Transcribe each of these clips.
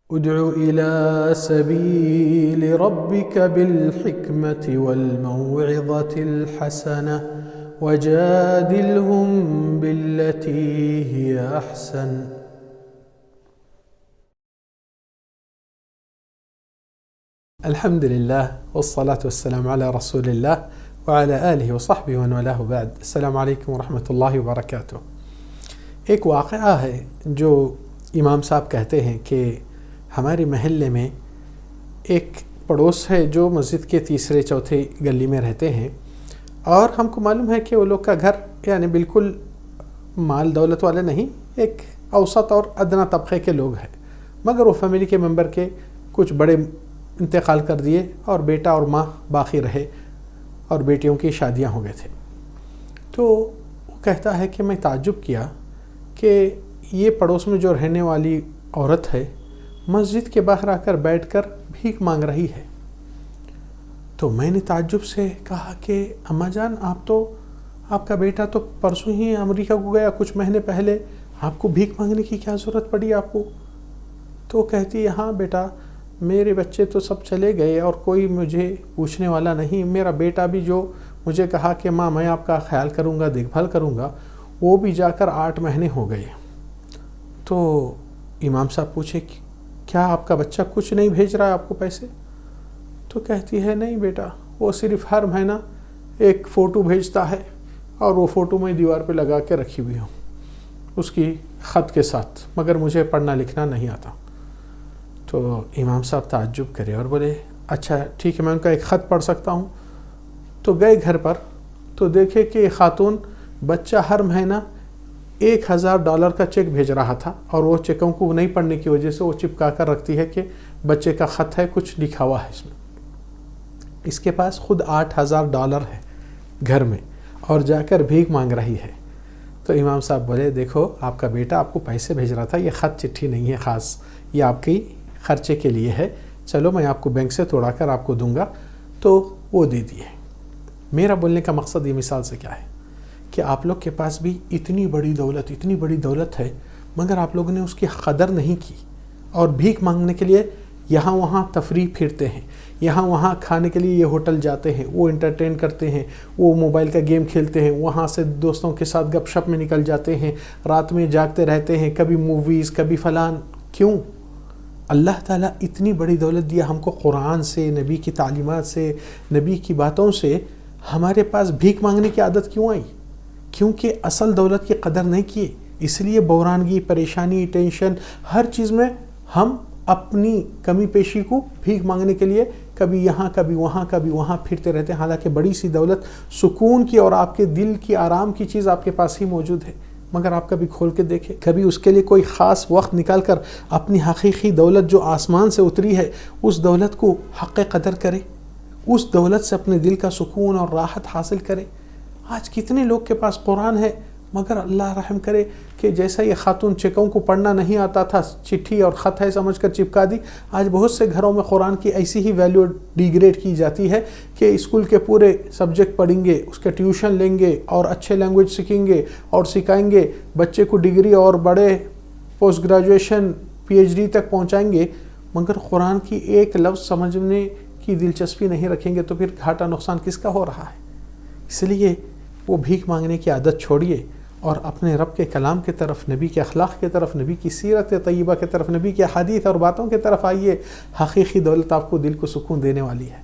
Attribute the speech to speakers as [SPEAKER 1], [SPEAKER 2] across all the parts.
[SPEAKER 1] ادع إلى سبيل ربك بالحكمة والموعظة الحسنة وجادلهم بالتي هي أحسن. الحمد لله والصلاة والسلام على رسول الله وعلى آلہ وصحبہ ومن والاه بعد. السلام علیکم ورحمۃ اللہ وبرکاتہ. ایک واقعہ ہے جو امام صاحب کہتے ہیں کہ ہمارے محلے میں ایک پڑوس ہے جو مسجد کے تیسرے چوتھے گلی میں رہتے ہیں، اور ہم کو معلوم ہے کہ وہ لوگ کا گھر یعنی بالکل مال دولت والے نہیں، ایک اوسط اور ادنا طبقے کے لوگ ہیں، مگر وہ فیملی کے ممبر کے کچھ بڑے انتقال کر دیے اور بیٹا اور ماں باقی رہے اور بیٹیوں کی شادیاں ہو گئے تھے. تو وہ کہتا ہے کہ میں تعجب کیا کہ یہ پڑوس میں جو رہنے والی عورت ہے مسجد کے باہر آ کر بیٹھ کر بھیک مانگ رہی ہے. تو میں نے تعجب سے کہا کہ اماں جان، آپ کا بیٹا تو پرسوں ہی امریکہ کو گیا، کچھ مہینے پہلے، آپ کو بھیک مانگنے کی کیا ضرورت پڑی آپ کو؟ تو کہتی ہے ہاں بیٹا، میرے بچے تو سب چلے گئے اور کوئی مجھے پوچھنے والا نہیں. میرا بیٹا بھی جو مجھے کہا کہ ماں میں آپ کا خیال کروں گا، دیکھ بھال کروں گا، وہ بھی جا کر 8 مہینے ہو گئے. تو امام صاحب پوچھے کیا آپ کا بچہ کچھ نہیں بھیج رہا ہے آپ کو پیسے؟ تو کہتی ہے نہیں بیٹا، وہ صرف ہر مہینہ ایک فوٹو بھیجتا ہے اور وہ فوٹو میں دیوار پہ لگا کے رکھی ہوئی ہوں اس کی خط کے ساتھ، مگر مجھے پڑھنا لکھنا نہیں آتا. تو امام صاحب تعجب کرے اور بولے اچھا ٹھیک ہے، میں ان کا ایک خط پڑھ سکتا ہوں. تو گئے گھر پر تو دیکھے کہ خاتون بچہ ہر مہینہ $1000 کا چیک بھیج رہا تھا، اور وہ چیکوں کو نہیں پڑھنے کی وجہ سے وہ چپکا کر رکھتی ہے کہ بچے کا خط ہے، کچھ لکھا ہوا ہے اس میں. اس کے پاس خود $8000 ہے گھر میں اور جا کر بھیک مانگ رہی ہے. تو امام صاحب بولے دیکھو آپ کا بیٹا آپ کو پیسے بھیج رہا تھا، یہ خط چٹھی نہیں ہے خاص، یہ آپ کی خرچے کے لیے ہے، چلو میں آپ کو بینک سے توڑا کر آپ کو دوں گا. تو وہ دے دیے. میرا بولنے کا مقصد یہ مثال سے کیا ہے کہ آپ لوگ کے پاس بھی اتنی بڑی دولت ہے، مگر آپ لوگوں نے اس کی قدر نہیں کی اور بھیک مانگنے کے لیے یہاں وہاں تفریح پھرتے ہیں، یہاں وہاں کھانے کے لیے یہ ہوٹل جاتے ہیں، وہ انٹرٹین کرتے ہیں، وہ موبائل کا گیم کھیلتے ہیں، وہاں سے دوستوں کے ساتھ گپ شپ میں نکل جاتے ہیں، رات میں جاگتے رہتے ہیں، کبھی موویز کبھی فلان. کیوں؟ اللہ تعالیٰ اتنی بڑی دولت دیا ہم کو، قرآن سے، نبی کی تعلیمات سے، نبی کی باتوں سے، ہمارے پاس بھیک مانگنے کی عادت کیوں آئی؟ کیونکہ اصل دولت کی قدر نہیں کیے. اس لیے بحرانگی، پریشانی، ٹینشن، ہر چیز میں ہم اپنی کمی پیشی کو بھیک مانگنے کے لیے کبھی یہاں کبھی وہاں پھرتے رہتے ہیں، حالانکہ بڑی سی دولت سکون کی اور آپ کے دل کی آرام کی چیز آپ کے پاس ہی موجود ہے. مگر آپ کبھی کھول کے دیکھیں، کبھی اس کے لیے کوئی خاص وقت نکال کر اپنی حقیقی دولت جو آسمان سے اتری ہے اس دولت کو حق قدر کرے، اس دولت سے اپنے دل کا سکون اور راحت حاصل کرے. آج کتنے لوگ کے پاس قرآن ہے، مگر اللہ رحم کرے کہ جیسا یہ خاتون چیکوں کو پڑھنا نہیں آتا تھا، چٹھی اور خط ہے سمجھ کر چپکا دی، آج بہت سے گھروں میں قرآن کی ایسی ہی ویلیو ڈیگریڈ کی جاتی ہے کہ اسکول کے پورے سبجیکٹ پڑھیں گے، اس کے ٹیوشن لیں گے اور اچھے لینگویج سیکھیں گے اور سکھائیں گے، بچے کو ڈگری اور بڑے پوسٹ گریجویشن PhD تک پہنچائیں گے، مگر قرآن کی ایک لفظ سمجھنے کی دلچسپی نہیں رکھیں گے، تو پھر گھاٹا نقصان کس کا ہو رہا ہے؟ اس لیے وہ بھیک مانگنے کی عادت چھوڑیے اور اپنے رب کے کلام کی طرف، نبی کے اخلاق کی طرف، نبی کی سیرت طیبہ کی طرف، نبی کے حدیث اور باتوں کی طرف آئیے. حقیقی دولت آپ کو دل کو سکون دینے والی ہے.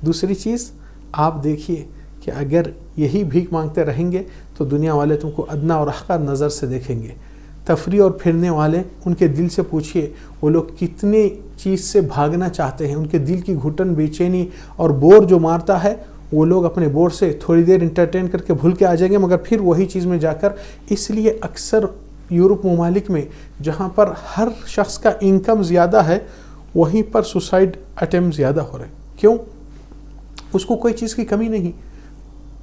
[SPEAKER 1] دوسری چیز آپ دیکھیے کہ اگر یہی بھیک مانگتے رہیں گے تو دنیا والے تم کو ادنا اور احقار نظر سے دیکھیں گے. تفریح اور پھرنے والے، ان کے دل سے پوچھیے وہ لوگ کتنے چیز سے بھاگنا چاہتے ہیں، ان کے دل کی گھٹن، بے چینی اور بور جو مارتا ہے، وہ لوگ اپنے بور سے تھوڑی دیر انٹرٹین کر کے بھول کے آ جائیں گے، مگر پھر وہی چیز میں جا کر. اس لیے اکثر یورپ ممالک میں جہاں پر ہر شخص کا انکم زیادہ ہے، وہیں پر سوسائڈ اٹیمپٹ زیادہ ہو رہے ہیں. کیوں؟ اس کو کوئی چیز کی کمی نہیں.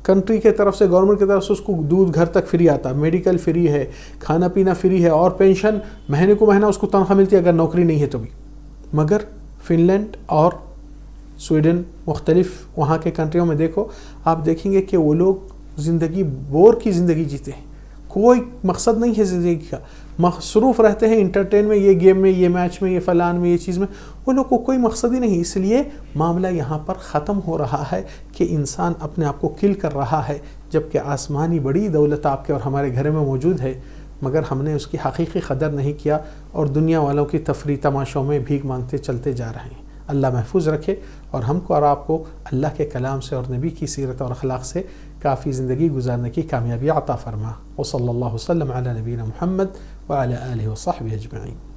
[SPEAKER 1] کنٹری کے طرف سے، گورنمنٹ کی طرف سے اس کو دودھ گھر تک فری آتا، میڈیکل فری ہے، کھانا پینا فری ہے، اور پینشن مہینے کو مہینہ اس کو تنخواہ ملتی ہے اگر نوکری نہیں ہے تو بھی. مگر فن لینڈ اور سویڈن، مختلف وہاں کے کنٹریوں میں دیکھو، آپ دیکھیں گے کہ وہ لوگ زندگی بور کی زندگی جیتے ہیں، کوئی مقصد نہیں ہے زندگی کا، مصروف رہتے ہیں انٹرٹین میں، یہ گیم میں، یہ میچ میں، یہ فلان میں، یہ چیز میں، ان لوگ کو کوئی مقصد ہی نہیں. اس لیے معاملہ یہاں پر ختم ہو رہا ہے کہ انسان اپنے آپ کو کل کر رہا ہے، جبکہ آسمانی بڑی دولت آپ کے اور ہمارے گھر میں موجود ہے، مگر ہم نے اس کی حقیقی قدر نہیں کیا اور دنیا والوں کی تفریح تماشوں میں بھیک مانگتے چلتے جا رہے ہیں. اللہ محفوظ رکھے اور ہم کو اور آپ کو اللہ کے کلام سے اور نبی کی سیرت اور اخلاق سے کافی زندگی گزارنے کی کامیابی عطا فرما. وصلی اللہ وسلم علی نبینا محمد وعلی آلہ وصحبہ اجمعین.